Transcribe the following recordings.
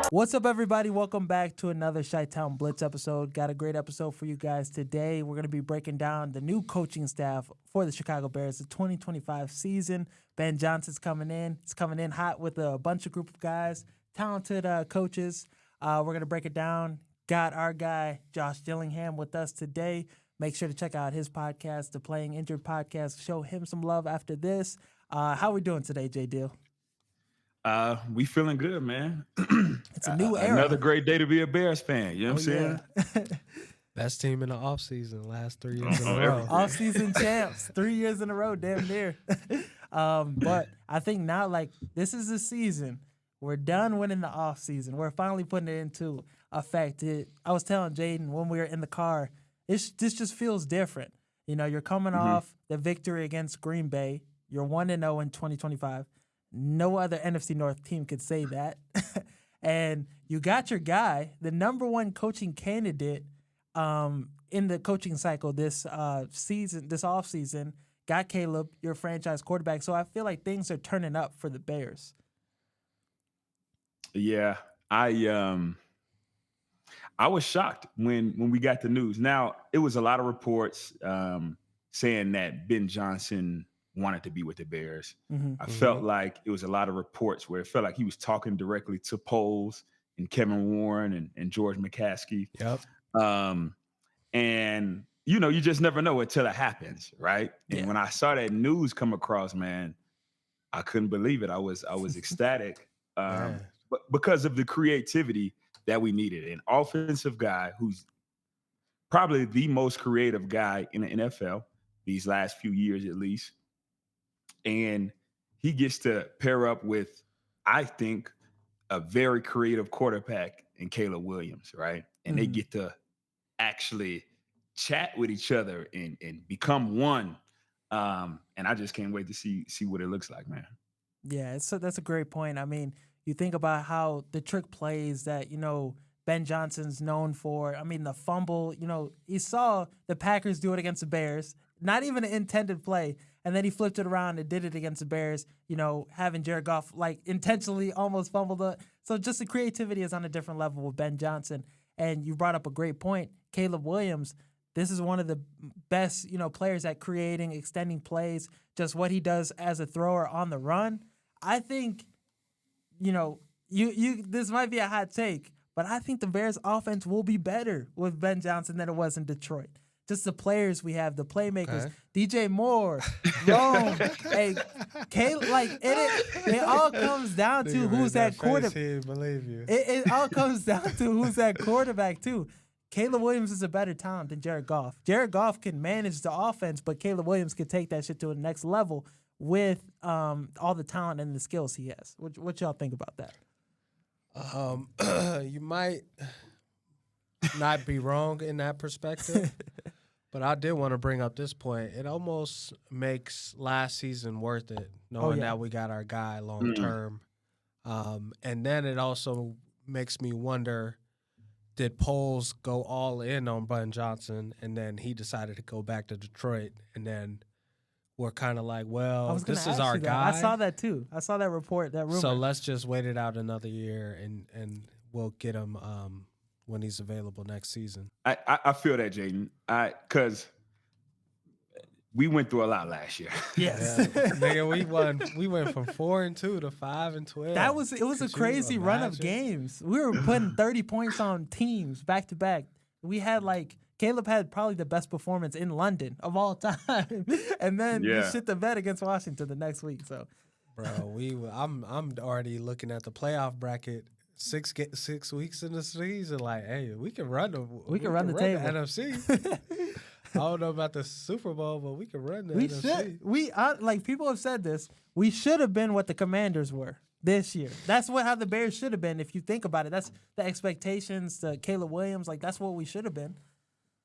What's up, everybody? Welcome back to another Chi-Town Blitz episode. Got a great episode for you guys today. We're going to be breaking down the new coaching staff for the Chicago Bears, the 2025 season. Ben Johnson's coming in. It's coming in hot with a group of guys, talented coaches. We're going to break it down. Got our guy, Josh Dillingham, with us today. Make sure to check out his podcast, the Playing Injured podcast. Show him some love after this. How we doing today, J. Dill? We feeling good, man. It's a new era. Another great day to be a Bears fan. You know what I'm saying? Best team in the offseason last 3 years in a row. Offseason champs, 3 years in a row, damn near. But I think now, this is the season. We're done winning the offseason. We're finally putting it into effect. I was telling Jaden when we were in the car, this just feels different. You know, you're coming off the victory against Green Bay. You're 1-0 in 2025. No other NFC North team could say that. And you got your guy, the number one coaching candidate in the coaching cycle this offseason, got Caleb, your franchise quarterback. So I feel like things are turning up for the Bears. Yeah, I was shocked when we got the news. Now, it was a lot of reports saying that Ben Johnson wanted to be with the Bears. I felt like it was a lot of reports where it felt like he was talking directly to Poles and Kevin Warren and George McCaskey. Yep. And, you know, you just never know until it happens, right? And when I saw that news come across, man, I couldn't believe it. I was ecstatic. But because of the creativity that we needed, an offensive guy who's probably the most creative guy in the NFL these last few years at least. And he gets to pair up with, I think, a very creative quarterback in Caleb Williams, right? And they get to actually chat with each other and become one. And I just can't wait to see what it looks like, man. Yeah, that's a great point. I mean, you think about how the trick plays that, you know, Ben Johnson's known for. I mean, the fumble, you know, he saw the Packers do it against the Bears, not even an intended play. And then he flipped it around and did it against the Bears, you know, having Jared Goff intentionally almost fumbled it. So just the creativity is on a different level with Ben Johnson. And you brought up a great point. Caleb Williams, this is one of the best, you know, players at creating, extending plays, just what he does as a thrower on the run. I think, you know, you this might be a hot take, but I think the Bears offense will be better with Ben Johnson than it was in Detroit. Just the players we have, the playmakers, DJ Moore, Rome, it all comes down to who's that quarterback. Believe you. It all comes down to who's that quarterback too. Caleb Williams is a better talent than Jared Goff. Jared Goff can manage the offense, but Caleb Williams can take that shit to the next level with all the talent and the skills he has. What y'all think about that? You might not be wrong in that perspective, but I did want to bring up this point. It almost makes last season worth it, knowing that we got our guy long term. And then it also makes me wonder, did Poles go all in on Ben Johnson, and then he decided to go back to Detroit, and then we're kind of like, well, this is our guy. I saw that too. I saw that report, that rumor. So let's just wait it out another year, and we'll get him when he's available next season. I feel that, Jaden. Because we went through a lot last year. Yes. Nigga, we went from 4-2 to 5-12. It was a crazy run of games. We were putting 30 points on teams back to back. We had Caleb had probably the best performance in London of all time, and then you shit the bed against Washington the next week. So, bro, I'm already looking at the playoff bracket. 6 weeks in the season, hey, we can run the table. NFC. I don't know about the Super Bowl, but we can run the NFC. People have said this. We should have been what the Commanders were this year. That's how the Bears should have been. If you think about it, that's the expectations. To Caleb Williams, that's what we should have been.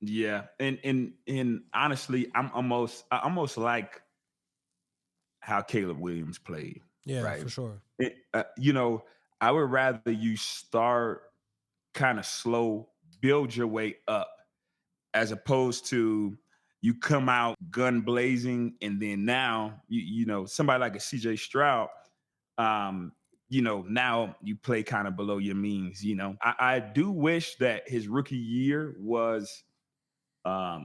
Yeah, and honestly, I almost like how Caleb Williams played. Yeah, right? For sure. You know, I would rather you start kind of slow, build your way up, as opposed to you come out gun blazing, and then now you know somebody like a CJ Stroud, now you play kind of below your means. I do wish that his rookie year was, like,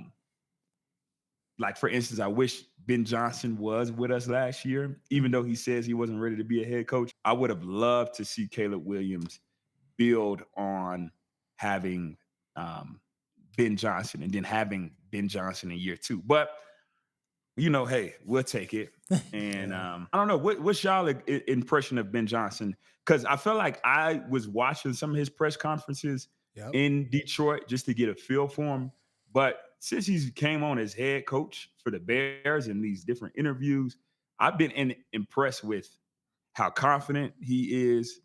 for instance, I wish Ben Johnson was with us last year, even though he says he wasn't ready to be a head coach. I would have loved to see Caleb Williams build on having Ben Johnson and then having Ben Johnson in year 2. But, hey, we'll take it. And I don't know, what's y'all impression of Ben Johnson? Because I felt like I was watching some of his press conferences in Detroit just to get a feel for him. But since he came on as head coach for the Bears in these different interviews, I've been impressed with how confident he is,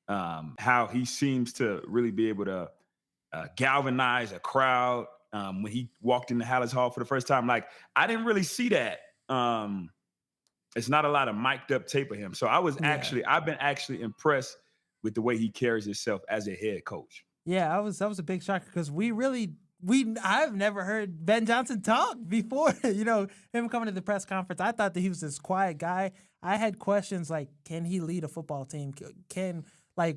how he seems to really be able to galvanize a crowd. When he walked into Hallis Hall for the first time, like, I didn't really see that. It's not a lot of mic'd up tape of him. So I've been actually impressed with the way he carries himself as a head coach. Yeah, that was a big shocker because I've never heard Ben Johnson talk before. Him coming to the press conference, I thought that he was this quiet guy. I had questions like, can he lead a football team?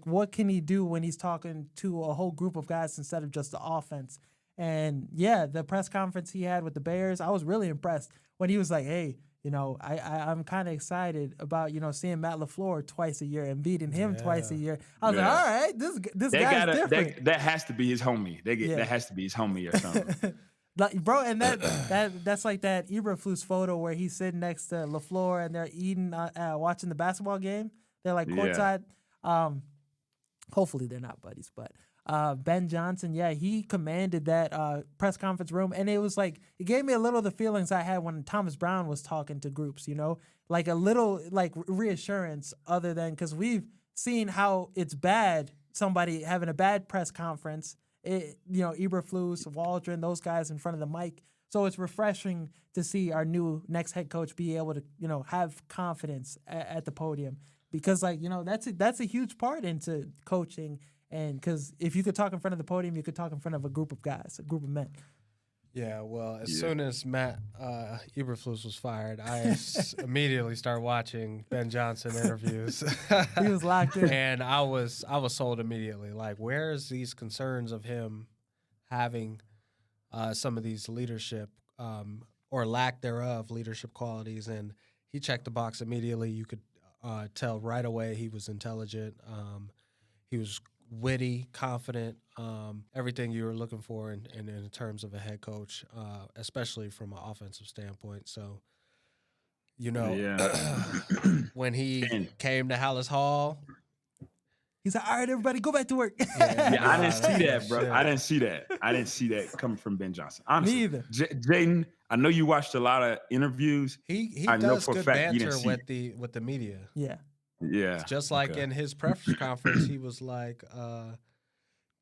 What can he do when he's talking to a whole group of guys instead of just the offense? And yeah, the press conference he had with the Bears, I was really impressed when he was like, hey, I'm kind of excited about, seeing Matt LaFleur twice a year and beating him twice a year. I was like, all right, this guy's different. That has to be his homie. That has to be his homie or something. Bro, and that's like that Eberflus photo where he's sitting next to LaFleur and they're eating, watching the basketball game. They're like courtside. Hopefully they're not buddies, but Ben Johnson, he commanded that press conference room, and it was like, it gave me a little of the feelings I had when Thomas Brown was talking to groups, like a little like reassurance, other than because we've seen how it's bad, somebody having a bad press conference, Eberflus, Waldron, those guys in front of the mic. So it's refreshing to see our new next head coach be able to, have confidence at the podium, because that's a huge part into coaching. And because if you could talk in front of the podium, you could talk in front of a group of guys, a group of men. Yeah, well, as soon as Matt Eberflus was fired, I immediately started watching Ben Johnson interviews. He was locked in. And I was sold immediately. Like, where's these concerns of him having some of these leadership or lack thereof leadership qualities? And he checked the box immediately. You could tell right away he was intelligent. He was witty, confident, everything you were looking for in terms of a head coach, especially from an offensive standpoint. So, when he came to Hallis Hall, he's like, all right, everybody, go back to work. I didn't see that, bro. I didn't see that coming from Ben Johnson. Honestly. Me either. Jaden, I know you watched a lot of interviews. He I know does for good a fact you banter didn't see with the media. Yeah. Yeah. Just like in his press conference, he was like,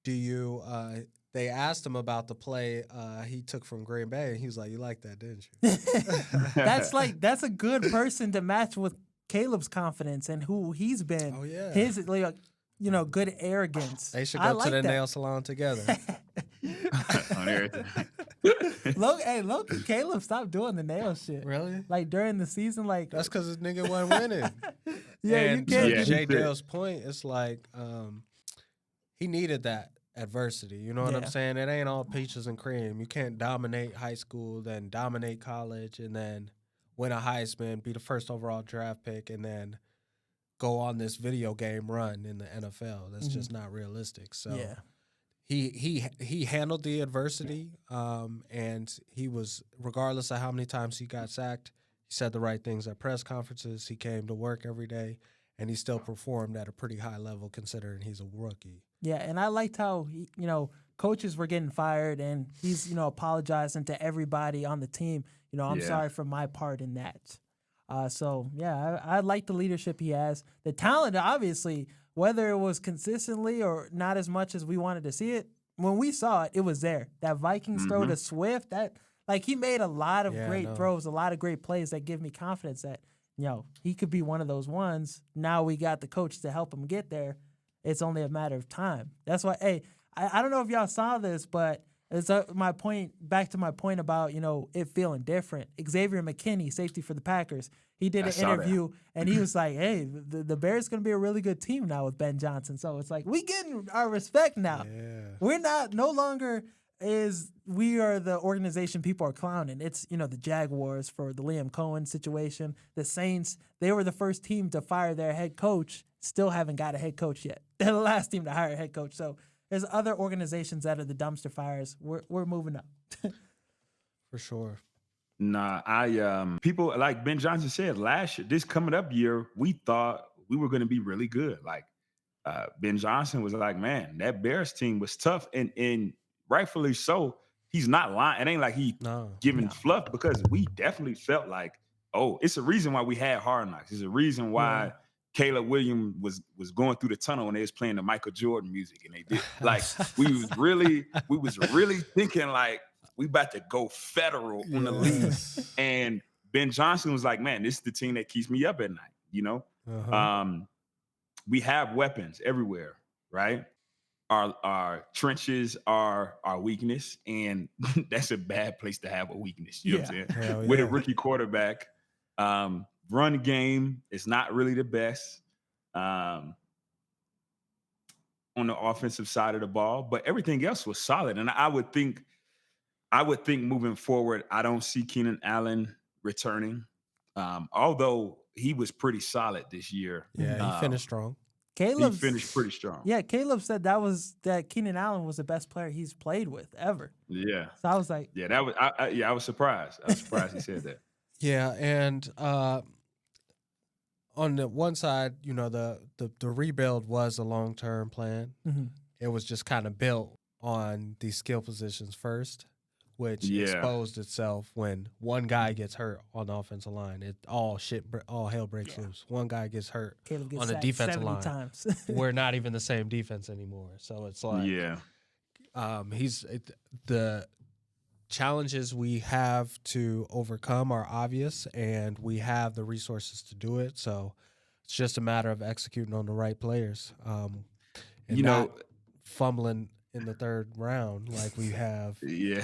they asked him about the play he took from Green Bay, and he was like, you like that, didn't you? That's a good person to match with Caleb's confidence and who he's been. Oh, yeah. His, good arrogance. They should go to the nail salon together. On everything. Loki, Caleb stopped doing the nail shit. Really? Like during the season, like that's because this nigga wasn't winning. You can't. To Jay Dale's point, it's like he needed that adversity. You know what I'm saying? It ain't all peaches and cream. You can't dominate high school, then dominate college, and then win a Heisman, be the first overall draft pick, and then go on this video game run in the NFL. That's just not realistic. So. Yeah. He handled the adversity, and he was, regardless of how many times he got sacked, he said the right things at press conferences. He came to work every day, and he still performed at a pretty high level considering he's a rookie. Yeah, and I liked how coaches were getting fired, and he's apologizing to everybody on the team. I'm sorry for my part in that. I like the leadership he has. The talent, obviously. Whether it was consistently or not as much as we wanted to see it, when we saw it, it was there. That Vikings throw to Swift, he made a lot of great throws, a lot of great plays that give me confidence that, he could be one of those ones. Now we got the coach to help him get there. It's only a matter of time. That's why, I don't know if y'all saw this, but It's back to my point about, it feeling different. Xavier McKinney, safety for the Packers, he did an interview and he was like, hey, the Bears going to be a really good team now with Ben Johnson. So it's like, we getting our respect now. Yeah. We're no longer we are the organization people are clowning. It's, the Jaguars for the Liam Cohen situation. The Saints, they were the first team to fire their head coach, still haven't got a head coach yet. They're the last team to hire a head coach. So there's other organizations that are the dumpster fires. We're moving up. For sure. Nah, people like Ben Johnson said last year, this coming up year, we thought we were going to be really good. Like Ben Johnson was like, man, that Bears team was tough, and rightfully so. He's not lying. It ain't like he giving fluff, because we definitely felt like, oh, it's a reason why we had Hard Knocks. It's a reason why Caleb Williams was going through the tunnel when they was playing the Michael Jordan music, and they did like we was really thinking like we about to go federal on the league. And Ben Johnson was like, man, this is the team that keeps me up at night. We have weapons everywhere, right? Our trenches are our weakness, and that's a bad place to have a weakness. You know what I'm saying? With a rookie quarterback, run game is not really the best on the offensive side of the ball, but everything else was solid. And I would think moving forward, I don't see Keenan Allen returning, although he was pretty solid this year. Yeah, he finished strong. He finished pretty strong. Yeah, Caleb said that Keenan Allen was the best player he's played with ever. Yeah. So I was like, yeah, that was I was surprised. I was surprised he said that. Yeah, and on the one side, the rebuild was a long-term plan. Mm-hmm. It was just kind of built on these skill positions first, which exposed itself when one guy gets hurt on the offensive line. All hell breaks loose. One guy gets hurt Caleb gets on the sacked defensive 70 line. times. We're not even the same defense anymore. So it's like, the challenges we have to overcome are obvious, and we have the resources to do it. So it's just a matter of executing on the right players, and not fumbling in the third round like we have.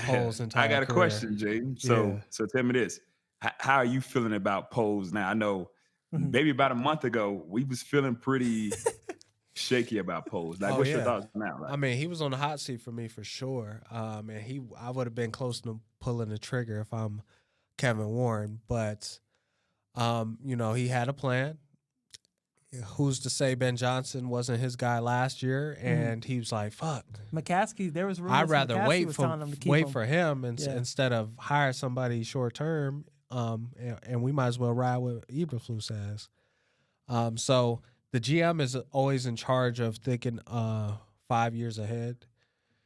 Poles entire I got a career. question, Jay. So tell me this: how are you feeling about Poles now? I know maybe about a month ago we was feeling pretty shaky about Poles. Like, what's your thoughts now? Like, I mean, he was on the hot seat for me for sure. And I would have been close to pulling the trigger if I'm Kevin Warren, but he had a plan. Who's to say Ben Johnson wasn't his guy last year? And he was like, "Fuck, McCaskey." There was rumors I'd rather McCaskey wait for him instead of hire somebody short term. And we might as well ride with Eberflus as. So the GM is always in charge of thinking 5 years ahead.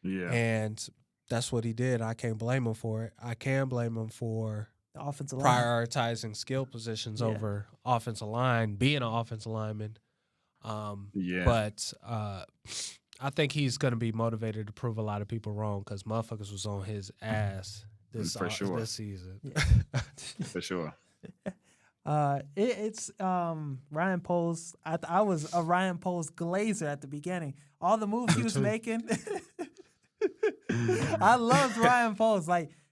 Yeah, and that's what he did. I can't blame him for it. I can blame him for the offensive line, prioritizing skill positions over offensive line, being an offensive lineman. But I think he's going to be motivated to prove a lot of people wrong, because motherfuckers was on his ass this season. Yeah. For sure. It's Ryan Poles. I was a Ryan Poles glazer at the beginning. All the moves he was making. I loved Ryan Poles.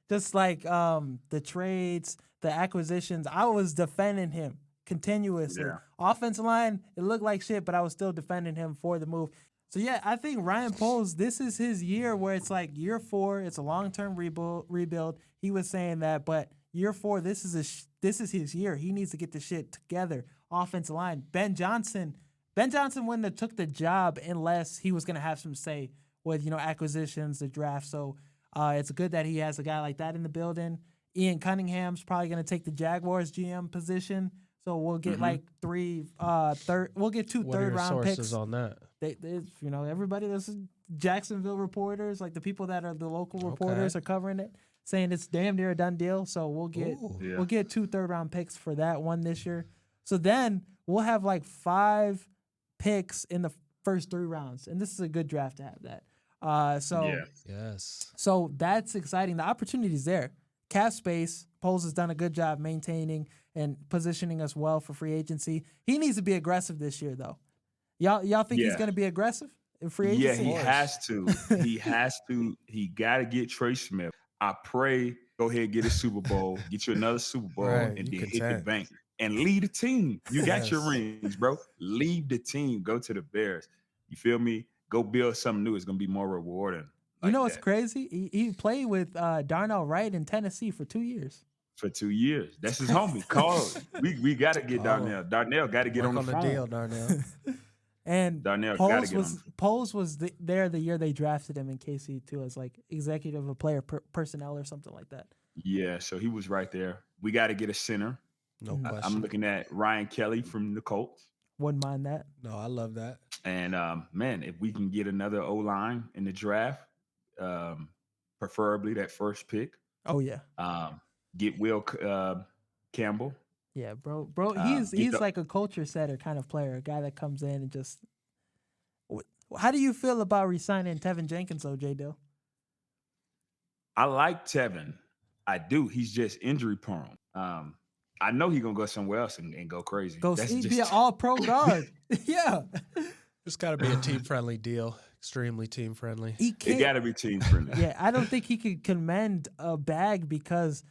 Just like the trades, the acquisitions, I was defending him continuously. Yeah. Offensive line, it looked like shit, but I was still defending him for the move. So, yeah, I think Ryan Poles, this is his year where it's like year 4, it's a long-term rebuild. He was saying that, but year 4, this is his year. He needs to get the shit together. Offensive line. Ben Johnson wouldn't have took the job unless he was going to have some say with, acquisitions, the draft. So, it's good that he has a guy like that in the building. Ian Cunningham's probably going to take the Jaguars GM position. So we'll get we'll get 2 third-round picks on that. They everybody that's Jacksonville reporters, like the people that are the local reporters are covering it, saying it's damn near a done deal. So we'll get 2 third-round picks for that one this year. So then we'll have 5 picks in the first 3 rounds, and this is a good draft to have that. So that's exciting. The opportunity's there. Cap space, Poles has done a good job maintaining and positioning us well for free agency. He needs to be aggressive this year, though. Y'all think he's going to be aggressive? in free Yeah, agency? he has to. He has to. He got to get Trey Smith. I pray, go ahead, get a Super Bowl, get you another Super Bowl, Right, and you then hit the content. bank and lead the team. You got your Yes. rings, bro. Leave the team. Go to the Bears. You feel me? Go build something new. It's gonna be more rewarding. You Like know what's that crazy? He played with Darnell Wright in Tennessee for 2 years. for 2 years. That's his homie. Call. We got to get Call him. Darnell. Darnell got to get Work on the the phone. deal, Darnell. And Darnell got to get on. Poles was there the year they drafted him in KC too, as like executive of player personnel or something like that. Yeah, so he was right there. We got to get a center. No question. I'm looking at Ryan Kelly from the Colts. Wouldn't mind that. No, I love that. And man, if we can get another O line in the draft, preferably that first pick, Oh yeah, get Will Campbell. yeah, bro. He's like a culture setter kind of player, a guy that comes in and just. How do you feel about re-signing Tevin Jenkins, though, J. Dill? I like Tevin. I do. He's just injury prone. I know he's gonna go somewhere else and go crazy. He'd be an all-pro guard. Yeah. It's got to be a team-friendly deal. Extremely team-friendly. It got to be team friendly. Yeah, I don't think he could commend a bag because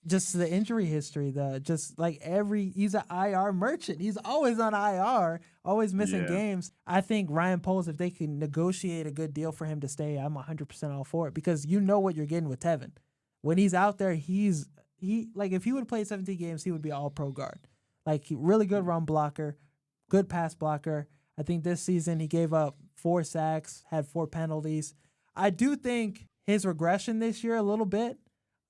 just the injury history. He's an IR merchant. He's always on IR, always missing games. I think Ryan Poles, if they can negotiate a good deal for him to stay, I'm 100% all for it because you know what you're getting with Tevin. When he's out there, if he would have played 17 games, he would be an all-pro guard. Like, really good run blocker, good pass blocker. I think this season he gave up 4 sacks, had 4 penalties. I do think his regression this year a little bit,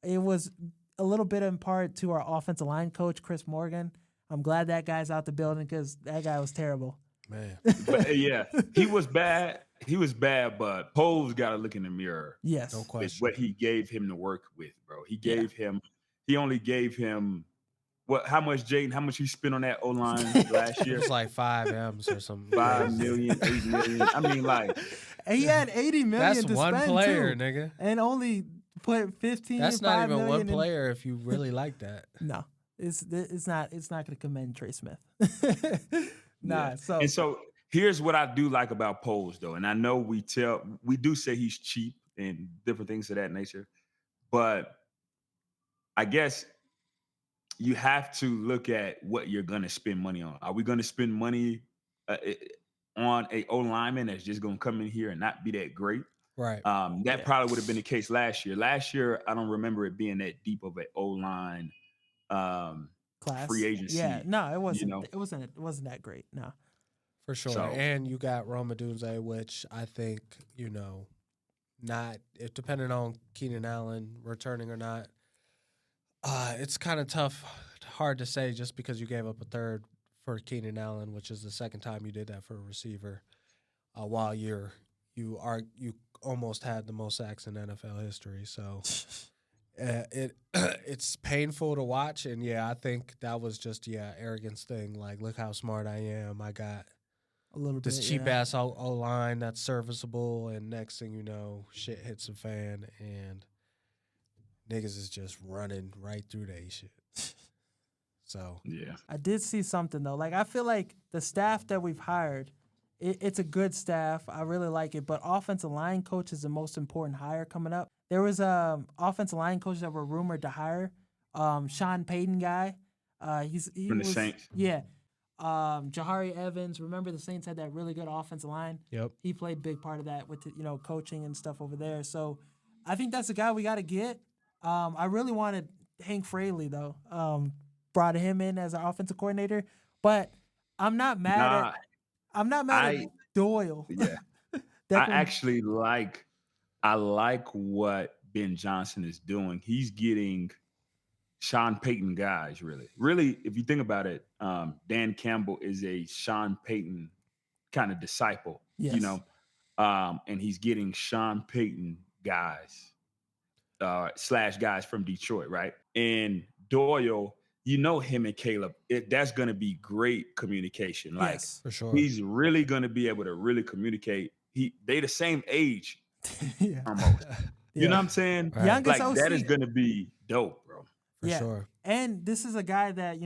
it was a little bit in part to our offensive line coach, Chris Morgan. I'm glad that guy's out the building because that guy was terrible. Man. But, yeah, he was bad. He was bad, but Poles got to look in the mirror. Yes. No question. With what he gave him to work with, bro. He only gave him how much, Jaden? How much he spent on that O-line last year? It was like 5 M's or something. 5 million, 8 million. I mean, like. And he had $80 million That's to one spend, player, too, nigga. and only put 15. That's not even one in. player if you really like that. No, it's not going to commend Trey Smith. Nah. Yeah. So here's what I do like about Poles, though, and I know we do say he's cheap and different things of that nature, but I guess you have to look at what you're going to spend money on. Are we going to spend money on a O-lineman that's just going to come in here and not be that great? Right. That probably would have been the case last year. Last year, I don't remember it being that deep of an O-line class free agency. Yeah, no, it wasn't. You know? It wasn't that great. No, for sure. So, and you got Roma Dunze, which I think depending on Keenan Allen returning or not. It's kind of hard to say just because you gave up a third for Keenan Allen, which is the second time you did that for a receiver, while you almost had the most sacks in NFL history. So it's painful to watch, and I think that was just arrogance thing. Like, look how smart I am. I got a little this bit, cheap ass O line that's serviceable, and next thing you know, shit hits the fan and niggas is just running right through that shit. So I did see something though. Like, I feel like the staff that we've hired, it's a good staff. I really like it. But offensive line coach is the most important hire coming up. There was offensive line coach that were rumored to hire, Sean Payton guy. He from the was, Saints. Yeah. Jahari Evans. Remember the Saints had that really good offensive line. Yep. He played a big part of that with coaching and stuff over there. So I think that's the guy we got to get. I really wanted Hank Fraley though. Brought him in as our offensive coordinator, but I'm not mad at Doyle. Yeah, I like what Ben Johnson is doing. He's getting Sean Payton guys. Really, if you think about it, Dan Campbell is a Sean Payton kind of disciple. Yes. And he's getting Sean Payton guys. / guys from Detroit, right? And Doyle, him and Caleb, that's going to be great communication. Like, yes, for sure. He's really going to be able to really communicate. They the same age, yeah. almost. You know what I'm saying? Right. Youngest like, OC. that is going to be dope, bro. For sure. And this is a guy that,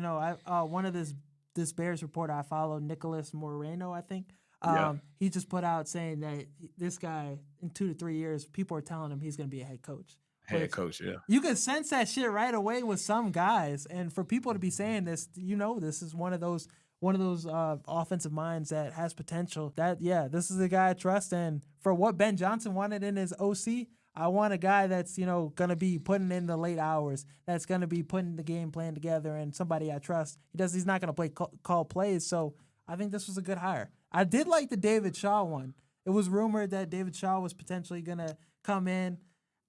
one of this Bears reporter I follow, Nicholas Moreno, I think. He just put out saying that this guy in 2 to 3 years, people are telling him he's going to be a head coach. Head coach, yeah. You can sense that shit right away with some guys, and for people to be saying this, this is one of those offensive minds that has potential. This is a guy I trust, and for what Ben Johnson wanted in his OC, I want a guy that's gonna be putting in the late hours, that's gonna be putting the game plan together, and somebody I trust. He's not gonna call plays, so I think this was a good hire. I did like the David Shaw one. It was rumored that David Shaw was potentially gonna come in.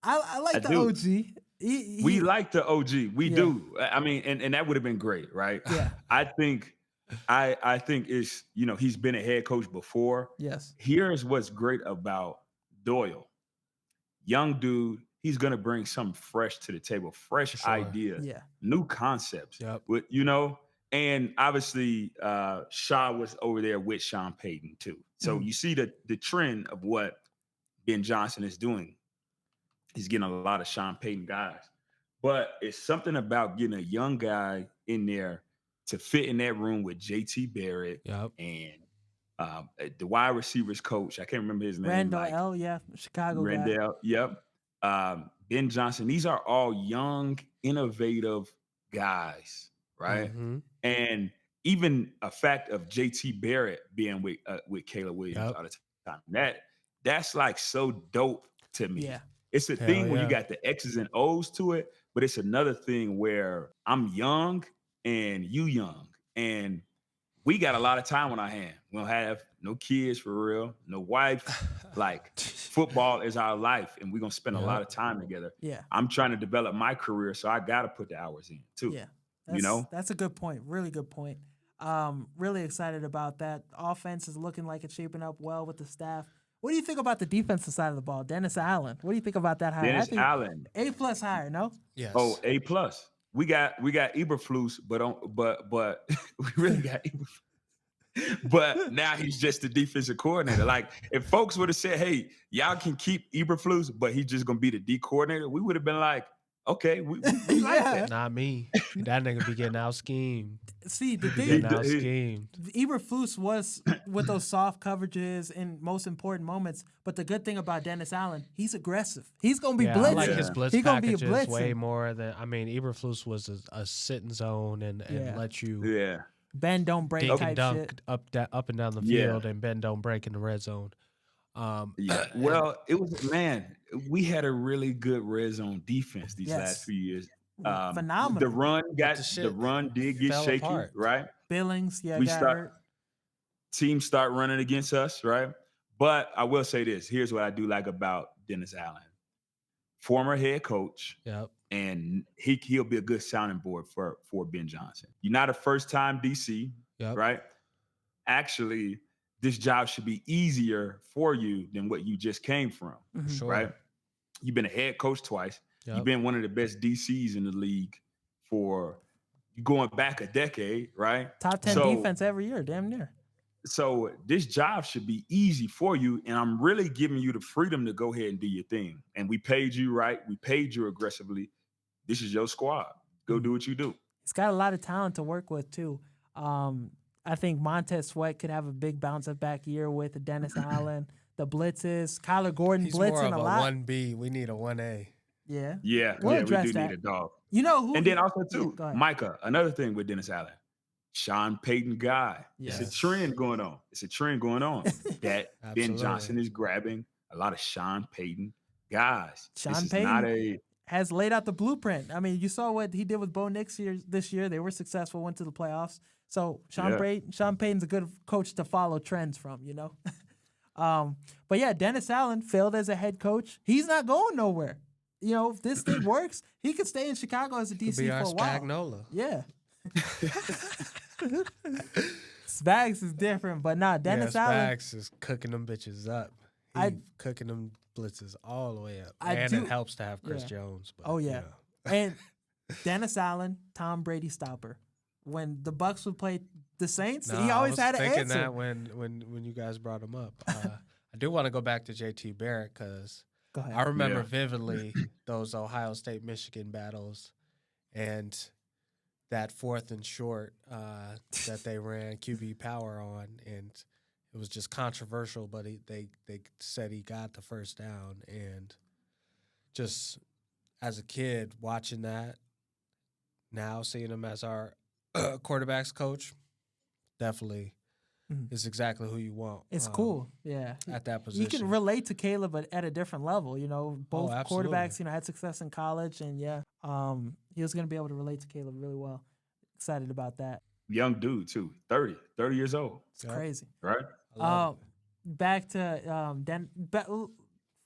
I like the OG. We like the OG. We do. I mean, and that would have been great, right? Yeah. I think it's, he's been a head coach before. Yes. Here's what's great about Doyle. Young dude, he's gonna bring something fresh to the table, fresh ideas, new concepts. Yep. And obviously Shaw was over there with Sean Payton too. So you see the trend of what Ben Johnson is doing. He's getting a lot of Sean Payton guys. But it's something about getting a young guy in there to fit in that room with JT Barrett and the wide receivers coach. I can't remember his name. Randall Chicago Randall, guy. Ben Johnson. These are all young, innovative guys, right? Mm-hmm. And even a fact of JT Barrett being with Caleb Williams all the time. That's like so dope to me. Yeah. It's a thing where you got the X's and O's to it, but it's another thing where I'm young and you young, and we got a lot of time on our hand. We don't have no kids for real, no wife. Like football is our life, and we're gonna spend a lot of time together. Yeah. I'm trying to develop my career, so I gotta put the hours in too. Yeah. That's a good point. Really good point. Really excited about that. Offense is looking like it's shaping up well with the staff. What do you think about the defensive side of the ball? Dennis Allen. What do you think about that hire? Dennis Allen. A+ hire, no? Yes. Oh, A+. We got Eberflus, but we really got Eberflus. But now he's just the defensive coordinator. Like if folks would have said, "Hey, y'all can keep Eberflus, but he's just gonna be the D coordinator," we would have been like, "Okay, we like that." Not me. That nigga be getting out schemed. See, the thing, schemed. Eberflus was with those soft coverages in most important moments. But the good thing about Dennis Allen, he's aggressive. He's gonna be blitzing. I like his blitz he's packages gonna be blitzing way more than. I mean, Eberflus was a sitting zone and let you bend don't break dink type and dunk shit. up and down the field and bend don't break in the red zone. Well, it was we had a really good red zone defense these last few years. Phenomenal. The run did get shaky, apart. right? Billings, hurt. Teams start running against us, right? But I will say this: here's what I do like about Dennis Allen, former head coach. Yep. And he'll be a good sounding board for Ben Johnson. You're not a first-time DC, right? Actually, this job should be easier for you than what you just came from, right? You've been a head coach twice. You've been one of the best DCs in the league for going back a decade, right? Top 10 defense every year, damn near. So this job should be easy for you, and I'm really giving you the freedom to go ahead and do your thing. And we paid you right. We paid you aggressively. This is your squad. Go do what you do. He's got a lot of talent to work with, too. I think Montez Sweat could have a big bounce-back year with Dennis Allen. The blitzes, Kyler Gordon He's blitzing more of a lot. 1B. We need a 1A. Yeah. Yeah, we'll we do that. need a dog. You know who? And then also, too, Yeah, Micah, another thing with Dennis Allen, Sean Payton guy. Yes. It's a trend going on. That Ben Johnson is grabbing a lot of Sean Payton guys. Sean Payton has laid out the blueprint. I mean, you saw what he did with Bo Nix this year. They were successful, went to the playoffs. So Sean Payton's a good coach to follow trends from, But yeah, Dennis Allen failed as a head coach. He's not going nowhere. If this thing works, he could stay in Chicago as a DC for a while. Spagnola. Yeah. Spags is different, but Dennis Allen. Spags is cooking them bitches up. He's cooking them blitzes all the way up. It helps to have Chris Jones. But, And Dennis Allen, Tom Brady stopper. When the Bucs would play the Saints, he always had an answer. I was thinking that when you guys brought him up. I do want to go back to JT Barrett because I remember vividly those Ohio State-Michigan battles and that 4th and short that they ran QB power on. And it was just controversial, but they said he got the first down. And just as a kid watching that, now seeing him as our quarterbacks coach, definitely is exactly who you want. It's cool, yeah. At that position. You can relate to Caleb, but at a different level. You know, both absolutely. quarterbacks, you know, had success in college, and he was going to be able to relate to Caleb really well. Excited about that. Young dude too, 30 years old. It's crazy, right? Back to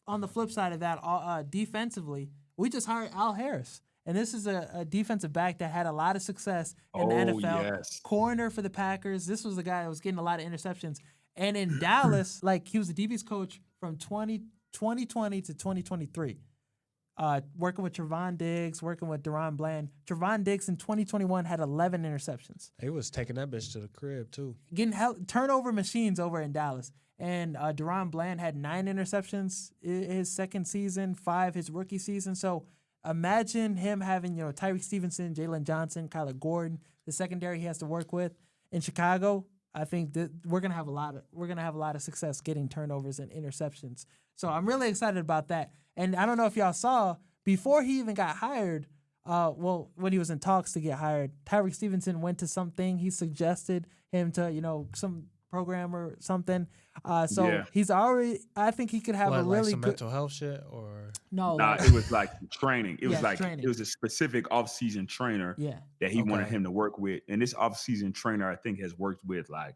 on the flip side of that, defensively, we just hired Al Harris. And this is a defensive back that had a lot of success in the NFL. Yes. Corner for the Packers. This was the guy that was getting a lot of interceptions. And in Dallas, like, he was the DB's coach from 2020 to 2023. Working with Trevon Diggs, working with Deron Bland. Trevon Diggs in 2021 had 11 interceptions. He was taking that bitch to the crib, too. Getting turnover machines over in Dallas. And Deron Bland had 9 interceptions his second season, 5 his rookie season. So imagine him having, you know, Tyreek Stevenson, Jalen Johnson, Kyler Gordon, the secondary he has to work with in Chicago. I think that we're gonna have a lot of success getting turnovers and interceptions. So I'm really excited about that. And I don't know if y'all saw, before he even got hired, when he was in talks to get hired, Tyreek Stevenson went to something. He suggested him to, you know, some program or something. He's already, I think he could have a really some good mental health shit or it was like training. It was training. It was a specific off-season trainer that he wanted him to work with. And this off-season trainer, I think, has worked with like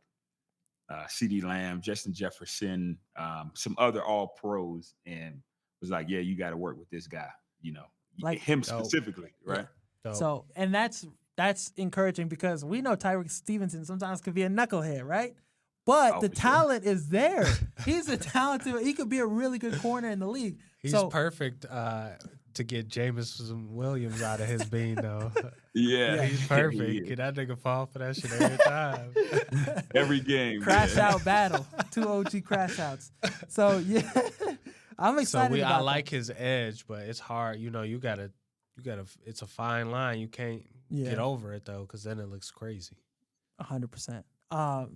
CeeDee Lamb, Justin Jefferson, some other all-pros, and was like, yeah, you got to work with this guy, you know, like him specifically, right? Yeah. So, and that's encouraging because we know Tyreek Stevenson sometimes could be a knucklehead, right? But the talent is there. He's a talented. He could be a really good corner in the league. He's perfect to get Jameson Williams out of his bean, though. Yeah, he's perfect. Get that nigga fall for that shit every time. Every game. Crash out battle. 2 OG crash outs. So yeah, I'm excited. I like his edge, but it's hard. You know, you gotta. It's a fine line. You can't get over it though, because then it looks crazy. 100%.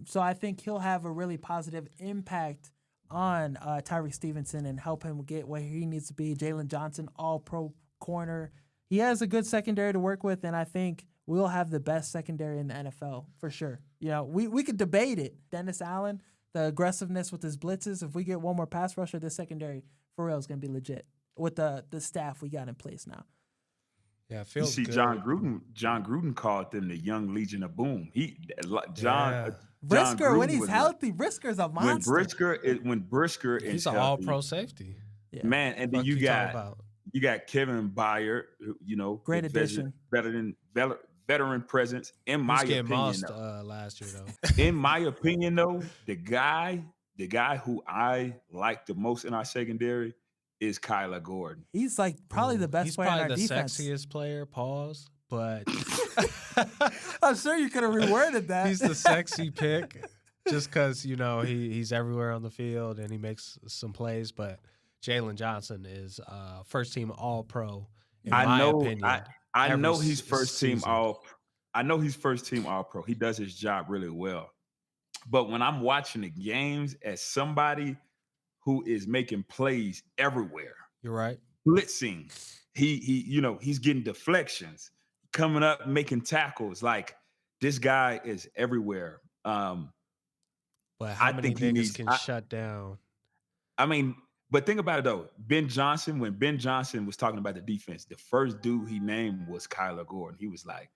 So I think he'll have a really positive impact on Tyreek Stevenson and help him get where he needs to be. Jalen Johnson, all-pro corner. He has a good secondary to work with, and I think we'll have the best secondary in the NFL for sure. You know, we could debate it. Dennis Allen, the aggressiveness with his blitzes. If we get one more pass rusher, this secondary for real is going to be legit with the staff we got in place now. Yeah, it feels good. John Gruden called them the young Legion of Boom. Brisker, when he's healthy, Brisker's a monster. When Brisker is he's an all-pro safety. Yeah. Man, and then you got Kevin Byard, you know, great addition, veteran presence. In my opinion, last year though. In my opinion, though, the guy who I like the most in our secondary is Kyler Gordon. He's like probably the best player in our defense. He's probably the sexiest player, but I'm sure you could have reworded that. He's the sexy pick just because, you know, he's everywhere on the field and he makes some plays. But Jalen Johnson is first team All-Pro in my opinion. I know he's first team All-Pro. He does his job really well. But when I'm watching the games as somebody who is making plays everywhere. You're right. Blitzing. He's getting deflections, coming up, making tackles. Like, this guy is everywhere. But how many niggas can shut down? I mean, but think about it though. Ben Johnson, when Ben Johnson was talking about the defense, the first dude he named was Kyler Gordon. He was like,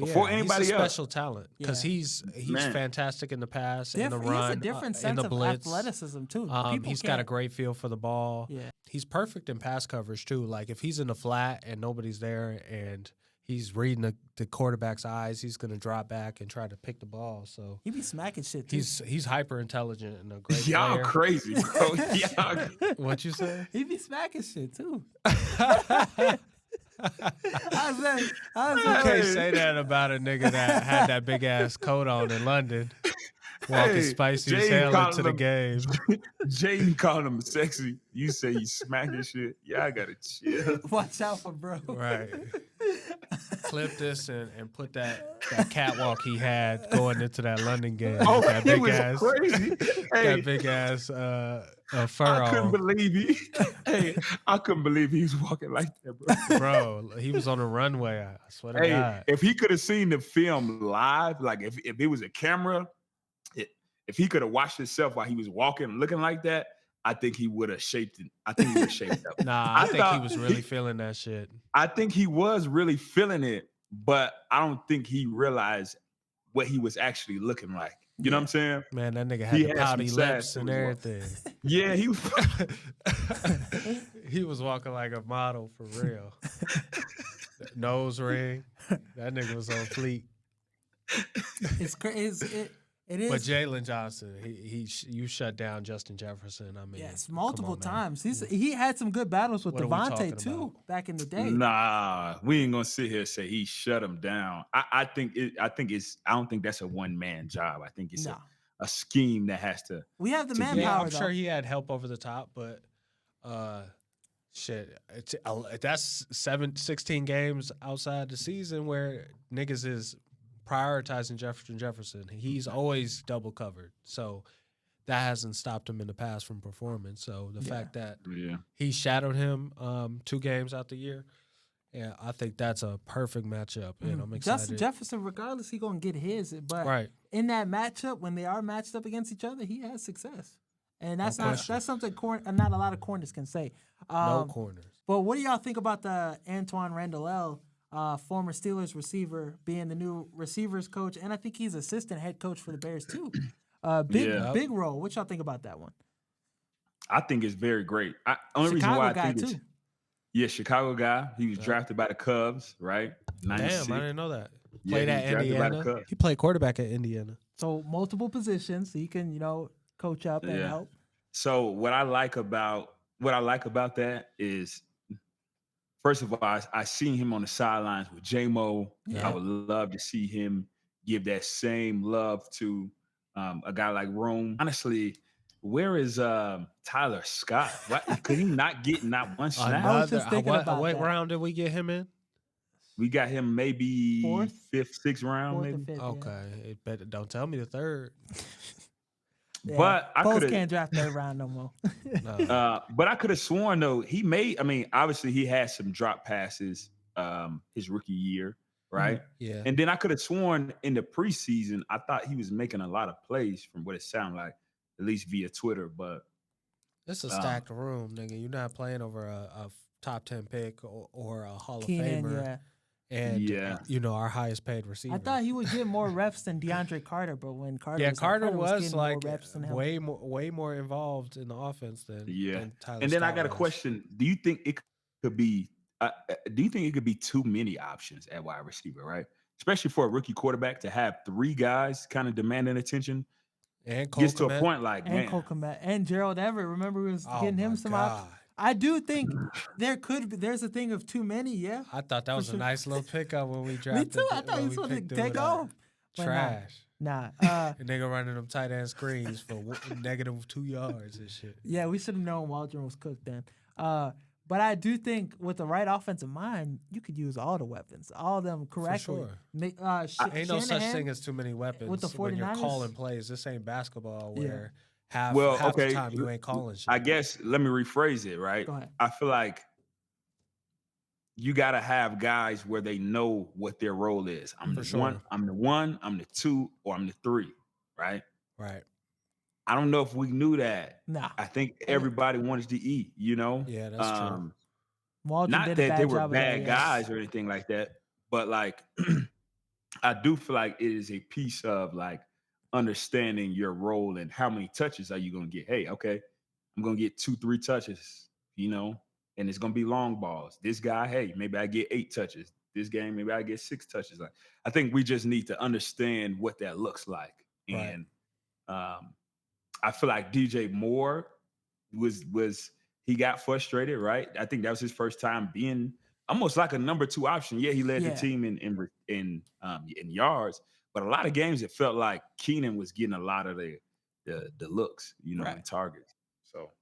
before anybody he's a else. Special talent because he's fantastic in the pass, in the run, he has a different sense in the blitz. Of athleticism too. He's got a great feel for the ball. Yeah, he's perfect in pass coverage too. Like if he's in the flat and nobody's there and he's reading the quarterback's eyes, he's gonna drop back and try to pick the ball. So he be smacking shit too. He's hyper intelligent and a great y'all player. Crazy, bro. What you say? He be smacking shit too. You can't say that about a nigga that had that big ass coat on in London. Walking spicy as hell into the game. Jaden calling him sexy. You say you smacking shit. Yeah, I gotta chill. Watch out for bro. Right. clip this and put that catwalk he had going into that London game. Oh, that it big was ass, crazy. Hey, that big ass fur I couldn't on. believe he. Hey, I couldn't believe he was walking like that, bro. Bro, he was on a runway. I swear to Hey, God. if he could have seen the film live, like if it was a camera, if he could have watched himself while he was walking, looking like that, I think he would have shaped it. I think he would have shaped up. Nah, I think he was really feeling that shit. I think he was really feeling it, but I don't think he realized what he was actually looking like. You know what I'm saying? Man, that nigga had He the had pouty some lips sass and to his walk. everything. Yeah, he was. He was walking like a model for real. Nose ring. That nigga was on fleek. It's crazy. It is. But Jalen Johnson, you shut down Justin Jefferson. I mean, Yes, multiple come on, man. He had some good battles with What are we talking Devontae too about? back in the day. Nah, we ain't gonna sit here and say he shut him down. I don't think that's a one man job. I think it's a scheme that has to. We have the to manpower. Yeah, I'm though. sure he had help over the top, but shit, that's 16 games outside the season where niggas is prioritizing Jefferson. He's always double covered, so that hasn't stopped him in the past from performing. So the fact that he shadowed him 2 games out the year, yeah, I think that's a perfect matchup, and I'm excited. Justin Jefferson, regardless, he gonna get his. But in that matchup, when they are matched up against each other, he has success, and that's that's something not a lot of corners can say. No corners. But what do y'all think about the Antoine Randall, former Steelers receiver, being the new receivers coach, and I think he's assistant head coach for the Bears too. Big role. What y'all think about that one? I think it's very great. Only reason why I think it's Chicago guy. He was drafted by the Cubs, right? 96. Damn, I didn't know that. Yeah, Played at Indiana. He played quarterback at Indiana. So multiple positions, so he can coach up and help. So what I like about that is, first of all, I seen him on the sidelines with J-Mo. Yeah. I would love to see him give that same love to a guy like Rome. Honestly, where is Tyler Scott? Could he not get not one snap? I was just thinking about what that. round did we get him in? We got him maybe 4th, 5th, 6th round, maybe. 5th, okay, don't tell me the 3rd. Yeah. But I can't draft 3rd round no more. No. But I could have sworn though obviously he had some drop passes his rookie year, right? Yeah. And then I could have sworn in the preseason I thought he was making a lot of plays from what it sounded like, at least via Twitter. But it's a stacked room, nigga. You're not playing over a top 10 pick or a Hall of Famer. And our highest paid receiver. I thought he would get more reps than DeAndre Carter, but when Carter was like more reps than him. way more involved in the offense than Tyler. And then Scott I got a question: do you think it could be? Do you think it could be too many options at wide receiver, right? Especially for a rookie quarterback to have 3 guys kind of demanding attention. And gets to a point like Cole Kmet and Gerald Everett. Remember, we was getting him some options. I do think there's a thing of too many. Yeah, I thought that was a nice little pickup when we drafted. Me too. I thought he was supposed to take off. Trash. Nah. And nigga running them tight end screens for -2 yards and shit. Yeah, we should have known Waldron was cooked then. But I do think with the right offensive mind, you could use all the weapons, all of them correctly. For sure. Ain't no such thing as too many weapons with the 49ers. When you're calling plays. This ain't basketball where half the time you ain't calling shit. I guess let me rephrase it, right? Go ahead. I feel like you got to have guys where they know what their role is. I'm the 1, I'm the 1, I'm the 2, or I'm the 3, right? Right. I don't know if we knew that. Nah. I think everybody wanted to eat, Yeah, that's true. Waldron not that they were bad guys or anything like that, but like I do feel like it is a piece of like understanding your role and how many touches are you going to get. Hey, okay, I'm going to get 2-3 touches, and it's going to be long balls. This guy, hey, maybe I get 8 touches. This game, maybe I get 6 touches. Like, I think we just need to understand what that looks like. Right. And I feel like DJ Moore he got frustrated, right? I think that was his first time being almost like a number 2 option. Yeah, he led the team in yards, but a lot of games it felt like Keenan was getting a lot of the looks, and targets. So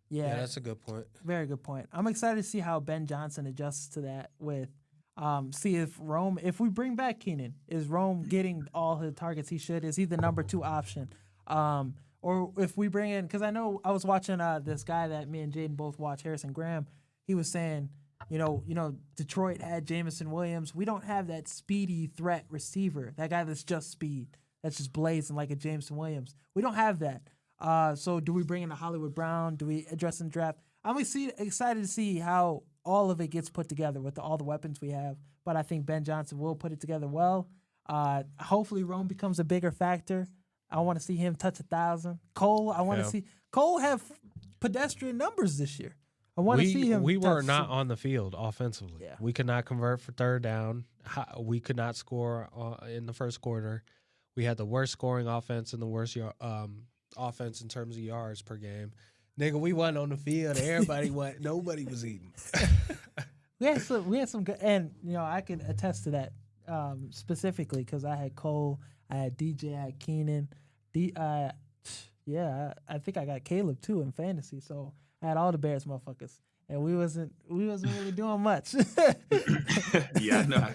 yeah, that's a good point. Very good point. I'm excited to see how Ben Johnson adjusts to that with See if we bring back Keenan, is Rome getting all the targets he should? Is he the number 2 option? Or if we bring in, because I know I was watching this guy that me and Jaden both watch, Harrison Graham. He was saying, Detroit had Jamison Williams. We don't have that speedy threat receiver, that guy that's just speed, that's just blazing like a Jamison Williams. We don't have that. So do we bring in a Hollywood Brown? Do we address in the draft? I'm excited to see how all of it gets put together with all the weapons we have. But I think Ben Johnson will put it together well. Hopefully Rome becomes a bigger factor. I want to see him touch 1,000. Cole, I want to see Cole have pedestrian numbers this year. I want to see him. We were not on the field offensively. Yeah. We could not convert for third down. We could not score in the first quarter. We had the worst scoring offense and the worst offense in terms of yards per game. Nigga, we wasn't on the field. Everybody went. Nobody was eating. We had some good, and I can attest to that specifically because I had Cole, I had DJ, I had Keenan. I think I got Caleb too in fantasy. So I had all the Bears motherfuckers, and we wasn't really doing much. Yeah, no.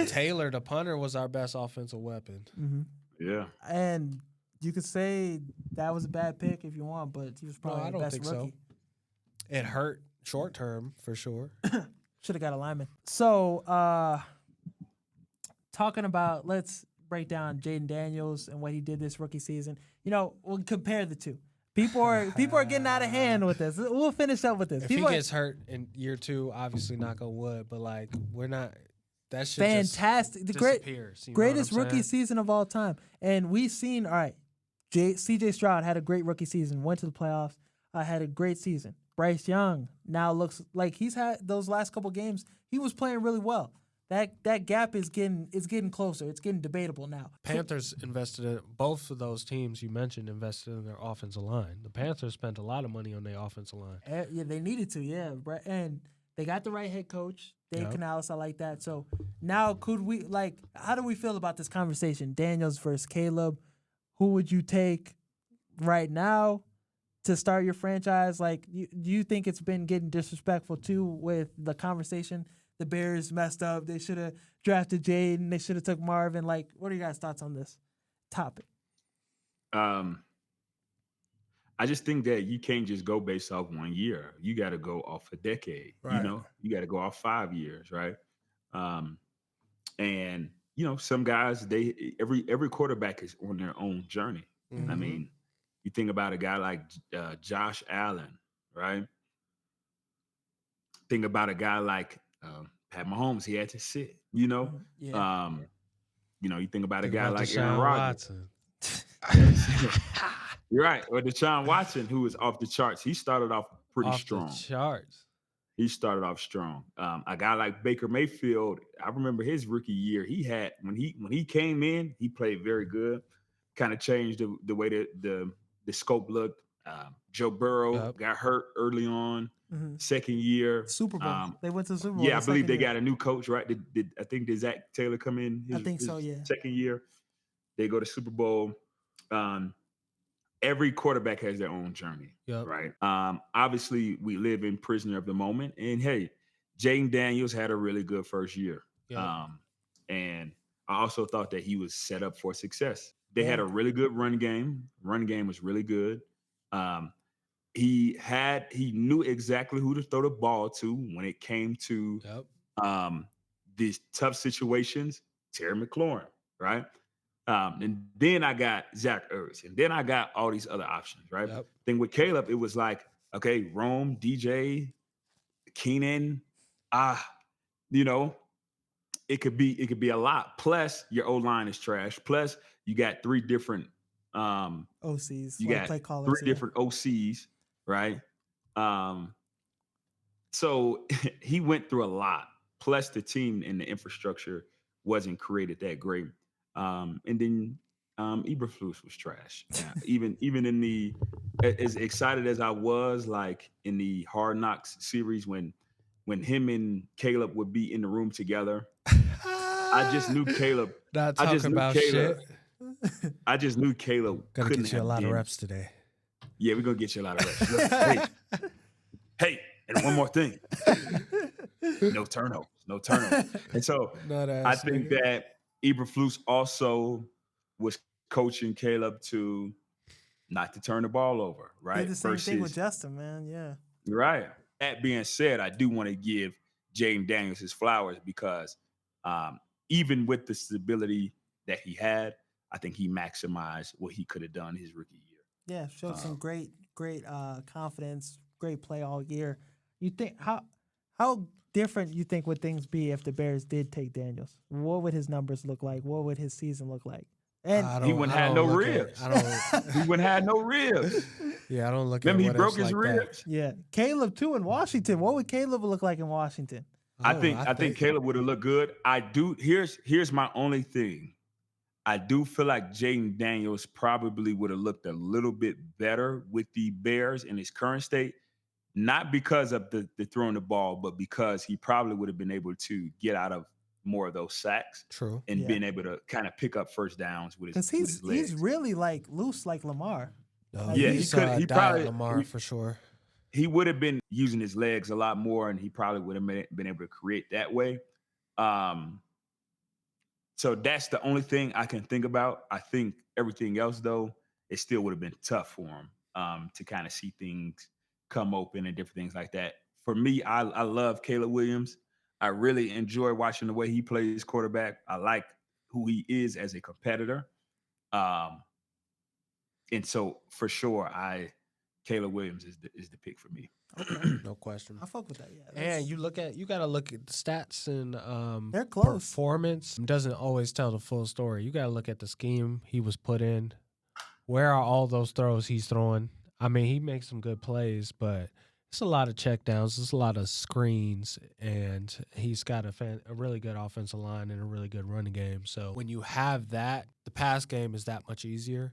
Taylor, the punter, was our best offensive weapon. Mm-hmm. Yeah, and you could say that was a bad pick if you want, but he was probably the best rookie. So. It hurt short term for sure. Should have got a lineman. So, talking about, let's break down Jaden Daniels and what he did this rookie season. We'll compare the two. People are getting out of hand with this. We'll finish up with this. If he gets hurt in year 2, obviously knock on wood, but we're not. That should fantastic. Just the greatest rookie season of all time. And we've seen, all right, C.J. Stroud had a great rookie season, went to the playoffs, had a great season. Bryce Young now looks like he's had those last couple games. He was playing really well. That gap is getting closer. It's getting debatable now. Panthers invested in both of those teams you mentioned invested in their offensive line. The Panthers spent a lot of money on their offensive line. Yeah, they needed to. Yeah, and they got the right head coach, Dave Canales. I like that. So now, how do we feel about this conversation? Daniels versus Caleb. Who would you take right now to start your franchise? Do you think it's been getting disrespectful too with the conversation? The Bears messed up. They should have drafted Jaden. They should have took Marvin. What are your guys' thoughts on this topic? I just think that you can't just go based off 1 year. You got to go off a decade. Right. You got to go off 5 years, right? And some guys, every quarterback is on their own journey. Mm-hmm. I mean, you think about a guy like Josh Allen, right? Think about a guy like Pat Mahomes. He had to sit. Yeah. You think about a guy like Aaron Rodgers. You're right. Or Deshaun Watson, who was off the charts. He started off pretty strong. Off the charts. He started off strong. A guy like Baker Mayfield, I remember his rookie year. He had when he came in, he played very good. Kind of changed the way that the scope looked. Joe Burrow got hurt early on. Mm-hmm. Second year, Super Bowl. They went to the Super Bowl. Yeah, I believe they got a new coach, right? Did Zach Taylor come in? I think so. Yeah. Second year, they go to Super Bowl. Every quarterback has their own journey, right? Obviously, we live in prisoner of the moment. And hey, Jaden Daniels had a really good first year. And I also thought that he was set up for success. They had a really good run game. Run game was really good. He knew exactly who to throw the ball to when it came to these tough situations. Terry McLaurin, right? And then I got Zach Ertz, and then I got all these other options, right? Then with Caleb, it was like, okay, Rome, DJ, Keenan, it could be a lot. Plus, your O-line is trash. Plus, you got 3 different OCs. You got play callers, 3 different OCs, right? So he went through a lot. Plus, the team and the infrastructure wasn't created that great. And then Eberflus was trash. Yeah, even in the as excited as I was, in the Hard Knocks series when him and Caleb would be in the room together, I just knew Caleb. Not talking about shit. I just knew Caleb Gonna get you a lot of reps today. Yeah, we're gonna get you a lot of reps. Hey, and one more thing. No turnovers, no turnovers. And so I think that Eberflus also was coaching Caleb to not to turn the ball over, Did right? the same thing with Justin, man. Yeah. Right. That being said, I do want to give Jaden Daniels his flowers because even with the stability that he had, I think he maximized what he could have done his rookie year. Yeah, showed some great confidence, great play all year. You think how different you think would things be if the Bears did take Daniels? What would his numbers look like? What would his season look like? And he wouldn't have no ribs. He wouldn't have no ribs. Yeah, I don't look Remember at he what broke his like ribs. That. Yeah, Caleb too in Washington. What would Caleb look like in Washington? I think Caleb would have looked good. I do. Here's my only thing. I do feel like Jaden Daniels probably would have looked a little bit better with the Bears in his current state, not because of the throwing the ball, but because he probably would have been able to get out of more of those sacks. True. And being able to kind of pick up first downs with his legs. He's really like loose like Lamar. Like he could. He probably Lamar for sure. He would have been using his legs a lot more, and he probably would have been able to create that way. So that's the only thing I can think about. I think everything else, though, it still would have been tough for him to kind of see things come open and different things like that. For me, I love Caleb Williams. I really enjoy watching the way he plays quarterback. I like who he is as a competitor. And so for sure, Caleb Williams is the pick for me. Okay. No question. I fuck with that. Yeah. And you gotta look at the stats and they're close. Performance doesn't always tell the full story. You gotta look at the scheme he was put in. Where are all those throws he's throwing? I mean, he makes some good plays, but it's a lot of checkdowns. It's a lot of screens, and he's got a really good offensive line and a really good running game. So when you have that, the pass game is that much easier.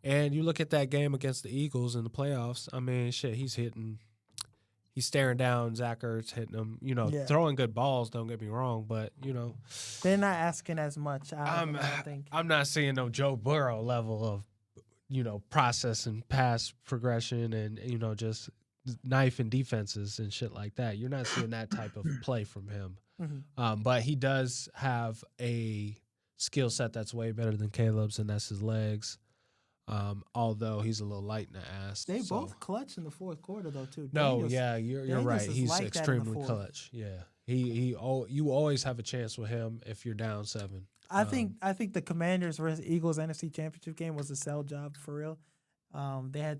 And you look at that game against the Eagles in the playoffs. I mean, shit, he's staring down Zach Ertz, hitting him, throwing good balls, don't get me wrong, but, they're not asking as much, I think. I'm not seeing no Joe Burrow level of, process and pass progression and, just knife and defenses and shit like that. You're not seeing that type of play from him. Mm-hmm. But he does have a skill set that's way better than Caleb's, and that's his legs. Although he's a little light in the ass. They both clutch in the fourth quarter though too. You're right. He's extremely clutch. Yeah, you always have a chance with him if you're down 7. I think the Commanders versus Eagles NFC Championship game was a sell job for real. They had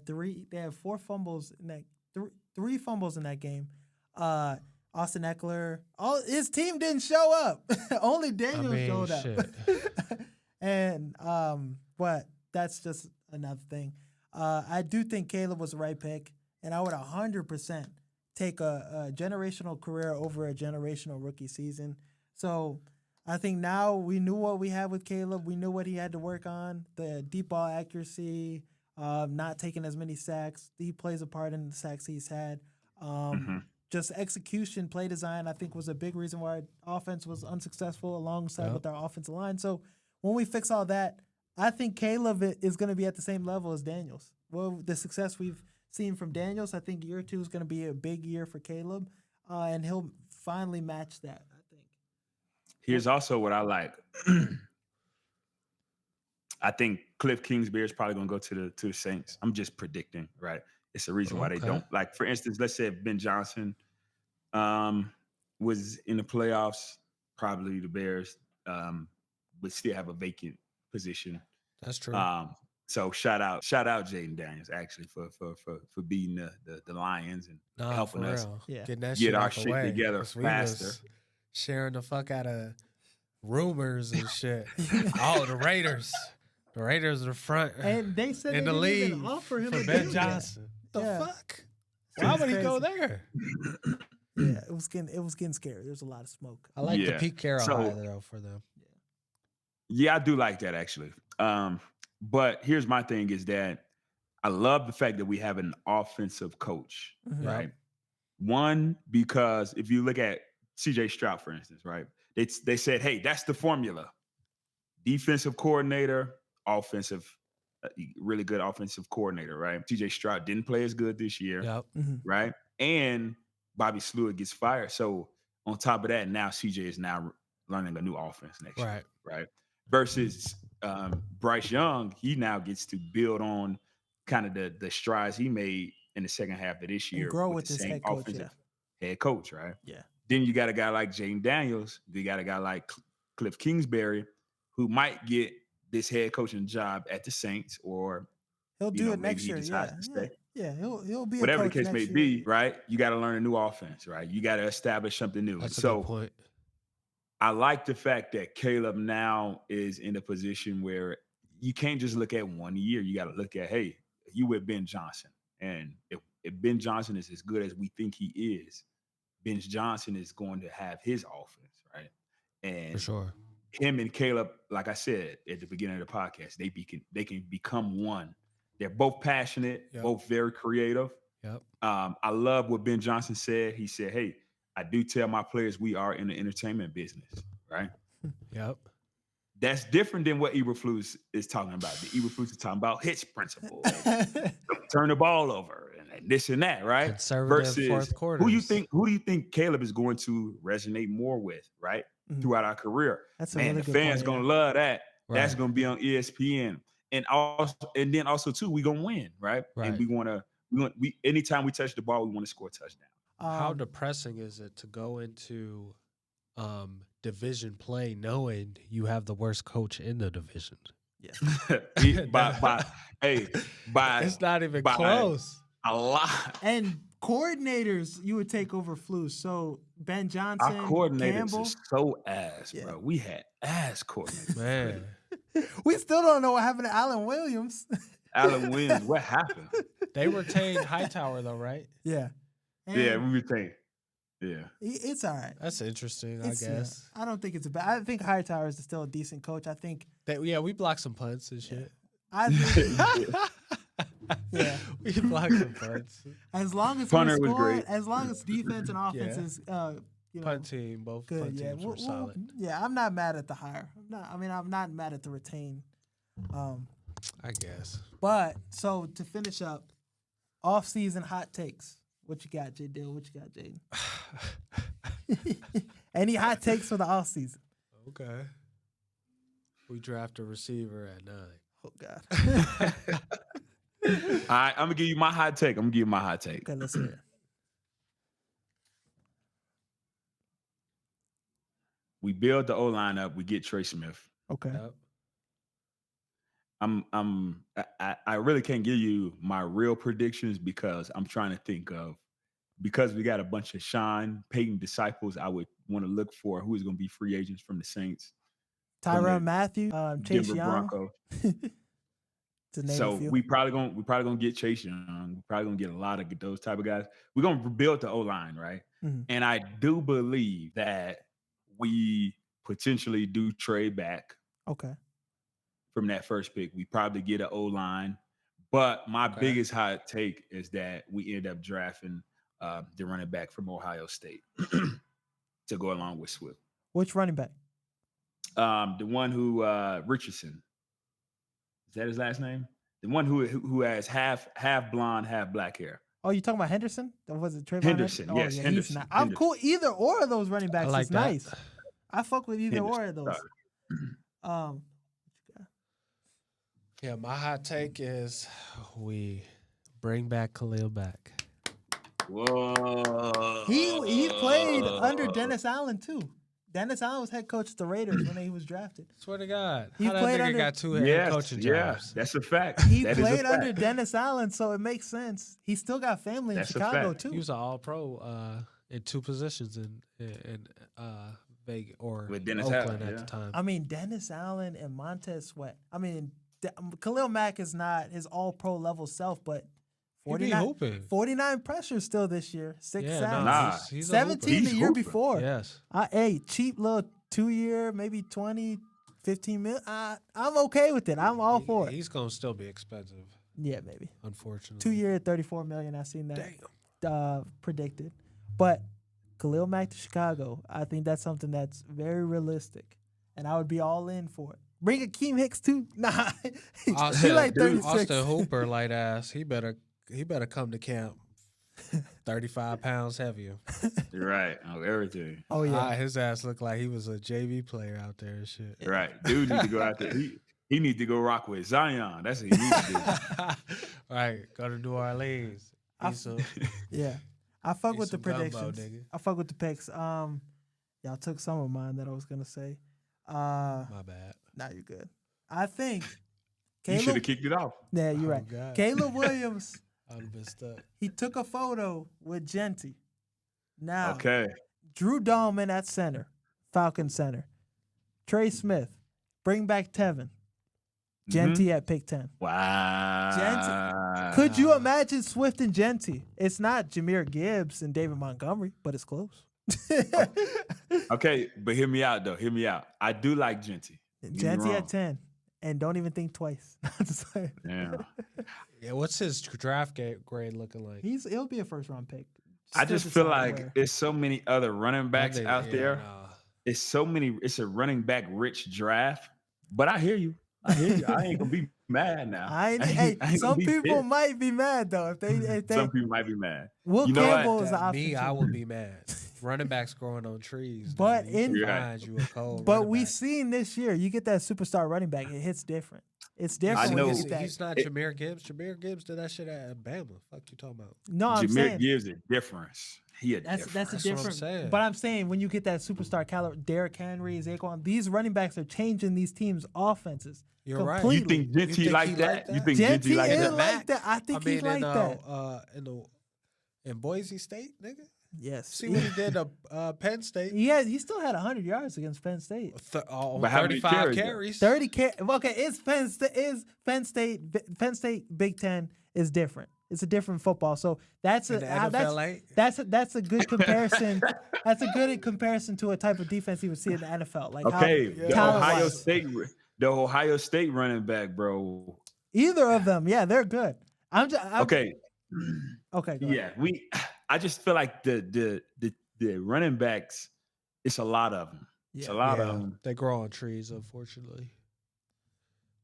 4 fumbles in that 3 fumbles in that game. Austin Eckler, his team didn't show up. Only Daniel showed up. And but that's just another thing. I do think Caleb was the right pick, and I would 100% take a generational career over a generational rookie season. So I think now we knew what we had with Caleb. We knew what he had to work on, the deep ball accuracy, not taking as many sacks. He plays a part in the sacks he's had. Just execution, play design, I think was a big reason why our offense was unsuccessful alongside with our offensive line. So when we fix all that, I think Caleb is going to be at the same level as Daniels. Well, the success we've seen from Daniels, I think year 2 is going to be a big year for Caleb, and he'll finally match that, I think. Here's also what I like. I think Cliff Kingsbury is probably going to go to the Saints. I'm just predicting, right? It's the reason why they don't. Like, for instance, let's say if Ben Johnson was in the playoffs, probably the Bears would still have a vacant position. That's true. So shout out Jaden Daniels actually for beating the Lions and helping us get our shit together faster. Sharing the fuck out of rumors and shit. The Raiders. The Raiders are front and they said in they the didn't league even offer him for Ben Johnson. The fuck? Why would he go there? Yeah, it was getting scary. There's a lot of smoke. I like the Pete Carroll hire though for them. Yeah, I do like that actually. But here's my thing is that I love the fact that we have an offensive coach, right? One, because if you look at CJ Stroud, for instance, right? They said, hey, that's the formula. Defensive coordinator, really good offensive coordinator, right? CJ Stroud didn't play as good this year, right? And Bobby Slewett gets fired. So On top of that, now CJ is now learning a new offense next year, right? Mm-hmm. Versus Bryce Young, he now gets to build on kind of the strides he made in the second half of this And year grow with with the this same head coach. offensive head coach, right? Yeah. Then you got a guy like Jaden Daniels. You got a guy like Cliff Kingsbury, who might get this head coaching job at the Saints, or he'll do it maybe next he year. decides to stay. Yeah. He'll be Whatever a the coach case may next year. be, right? You got to learn a new offense, right? You got to establish something new. That's and a good point. I like the fact that Caleb now is in a position where you can't just look at 1 year. You got to look at, hey, you with Ben Johnson. And if Ben Johnson is as good as we think he is, Ben Johnson is going to have his offense, right? And For sure. him and Caleb, like I said at the beginning of the podcast, they can become one. They're both passionate, both very creative. Yep. I love what Ben Johnson said. He said, hey, I do tell my players we are in the entertainment business, right? Yep. That's different than what Eberflus is talking about. The Eberflus is talking about hits principle, turn the ball over, and this and that, right? Conservative versus fourth quarters. who do you think Caleb is going to resonate more with, right? Mhm. Throughout our career. That's a Man, really the good fans point, gonna love that. That's Right. gonna be on ESPN. And then also too, we gonna win, right? And we anytime we touch the ball, we want to score a touchdown. How depressing is it to go into division play knowing you have the worst coach in the division? Yeah. by It's not even close. A lot. And coordinators you would take over Flus. So Ben Johnson, Our coordinators Campbell. is so ass, bro. We had ass coordinators. Man. We still don't know what happened to Alan Williams. Alan Williams, what happened? They retained Hightower though, right? Yeah. Yeah, we retained. Yeah. It's all right. That's interesting, I guess. I don't think it's a bad. I think Hightower is still a decent coach. I think. We blocked some punts and shit. I think. Yeah. We blocked some punts. As long as Punter we're was scoring, great. as long as defense and offense is, punt team, both good. punt teams were solid. Yeah, I'm not mad at the hire. I'm not mad at the retain. I guess. But so to finish up, off-season hot takes. What you got, J. Dill? What you got, Jaden? Any hot takes for the off-season? Okay. We draft a receiver at 9. Oh God. All right, I'm gonna give you my hot take. Okay, let's hear it. We build the O-line up. We get Trey Smith. Okay. Yep. I really can't give you my real predictions because I'm trying to think of, because we got a bunch of Sean Payton disciples. I would want to look for who is going to be free agents from the Saints. Tyrann Mathieu, Chase Denver Young. Broncos. To name So a few. we probably gonna get Chase Young. We're probably gonna get a lot of those type of guys. We're gonna build the O-line, right? Mhm. And I do believe that we potentially do trade back Okay. from that first pick. We probably get an O-line. But my biggest hot take is that we end up drafting the running back from Ohio State to go along with Swift. Which running back? The one who Richardson. Is that his last name? The one who has half blonde, half black hair. Oh, you talking about Henderson? Or was it Trayvon Henderson, Oh, yes, yeah, Henderson, he's not. I'm cool. Either or of those running backs like is that. nice. I fuck with either or of those. Yeah, my hot take is we bring back Khalil Mack. Whoa. He played under Dennis Allen too. Dennis Allen was head coach of the Raiders when he was drafted. Swear to God. He How that played nigga under- got 2 head coaching jobs? Yeah, that's a fact. He That is a played under fact. Dennis Allen, so it makes sense. He still got family That's a in Chicago fact. too. He was an all-pro in 2 positions in Vegas or With Dennis Oakland Allen, at yeah. the time. I mean, Dennis Allen and Montez Sweat. I mean, Khalil Mack is not his all-pro level self, but He be hooping. 49 pressures still this year. 6 Yeah, sacks. Nah. he's a 17 He's the year hooping. before. Yes. Hey, cheap little 2-year, maybe 20, 15 mil. I'm okay with it. I'm all for it. He's going to still be expensive, Yeah, maybe. unfortunately. 2-year, 34 million. I seen that predicted. But Khalil Mack to Chicago, I think that's something that's very realistic. And I would be all in for it. Bring Akeem Hicks too. Nah. he like 36. Austin Hooper, light ass. He better come to camp 35 pounds heavier. You're right. On everything. Oh yeah. His ass looked like he was a JV player out there and shit. Right. Dude need to go out there. He need to go rock with Zion. That's what he needs to do. Right. Go to New Orleans. Yeah. I fuck with the some gumbo, predictions. nigga. I fuck with the picks. Y'all took some of mine that I was gonna say. My bad. Nah, you're good. I think You should have kicked it off. Yeah, you're right. God. Caleb Williams. I'd have been stuck. He took a photo with Genty. Now, Okay. Drew Dahlman at center, Falcon center. Trey Smith, bring back Tevin. Genty at pick 10. Wow. Could you imagine Swift and Genty? It's not Jahmyr Gibbs and David Montgomery, but it's close. Okay, but hear me out though. Hear me out. I do like Genty. Genty at 10. And don't even think twice. Yeah. Yeah, what's his draft grade looking like? He'll be a first round pick. I just feel like there's so many other running backs out there. Nah. It's a running back rich draft. But I hear you. I ain't gonna be mad now. Some people might be mad though if they some people might be mad. Will Campbell is the option. Me, I would be mad. Running backs growing on trees. But we've seen this year, you get that superstar running back, it hits different. It's different. I know. He's not Jahmyr Gibbs. Jahmyr Gibbs did that shit at Bama. Fuck you talking about? No, I'm saying Jahmyr Gibbs a difference. That's a different. What I'm saying. But I'm saying when you get that superstar caliber, Derrick Henry, Saquon, these running backs are changing these teams' offenses. You're completely. Right. You think Genty like that? You think Genty like that? I think he's like that. In Boise State, nigga. Yes. See what he did to Penn State. Yeah, he still had 100 yards against Penn State. 35 carries. 30 carries. Okay, it's Penn State Big Ten is different. It's a different football. So that's a good comparison. That's a good comparison to a type of defense you would see in the NFL. Like the Ohio State running back, bro. Either of them, yeah, they're good. Okay. Okay. Yeah, I just feel like the running backs, it's a lot of them. It's a lot of them. They grow on trees, unfortunately.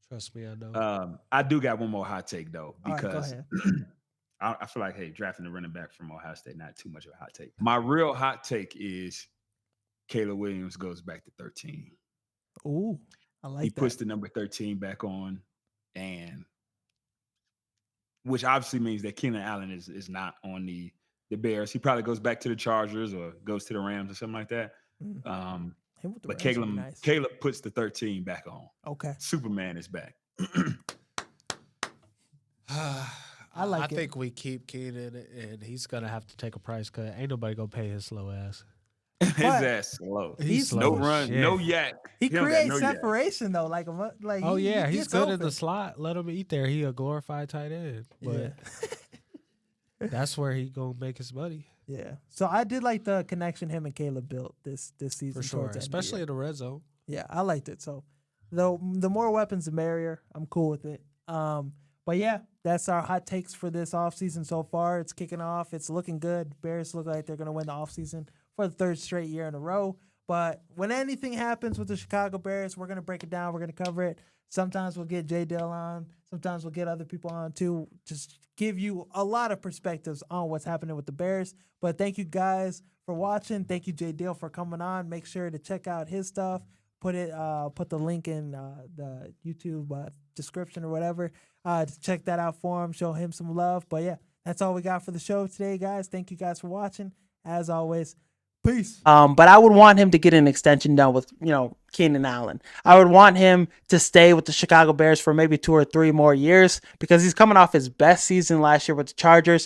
Trust me, I know. I do got one more hot take though, because right, I feel like, drafting the running back from Ohio State, not too much of a hot take. My real hot take is Caleb Williams goes back to 13. Ooh, I like that. He puts the number 13 back on, and which obviously means that Keenan Allen is not on the Bears. He probably goes back to the Chargers or goes to the Rams or something like that. But Caleb puts the 13 back on. Okay. Superman is back. I think we keep Keenan, and he's going to have to take a price cut. Ain't nobody going to pay his slow ass. His ass slow. He's no slow run, shit. No yak. He creates separation though, like oh yeah, he's good open in the slot. Let him eat there. He a glorified tight end, but that's where he gonna make his money. Yeah. So I did like the connection him and Caleb built this season for sure, especially in the red zone. Yeah, I liked it. So the more weapons, the merrier. I'm cool with it. But yeah, that's our hot takes for this offseason so far. It's kicking off. It's looking good. Bears look like they're gonna win the offseason for the third straight year in a row. But when anything happens with the Chicago Bears, we're going to break it down. We're going to cover it. Sometimes we'll get J. Dill on. Sometimes we'll get other people on too. Just give you a lot of perspectives on what's happening with the Bears. But thank you guys for watching. Thank you, J. Dill, for coming on. Make sure to check out his stuff. Put the link in the YouTube description or whatever. To check that out for him. Show him some love. But yeah, that's all we got for the show today, guys. Thank you guys for watching. As always, peace. But I would want him to get an extension done with, Keenan Allen. I would want him to stay with the Chicago Bears for maybe 2 or 3 more years because he's coming off his best season last year with the Chargers.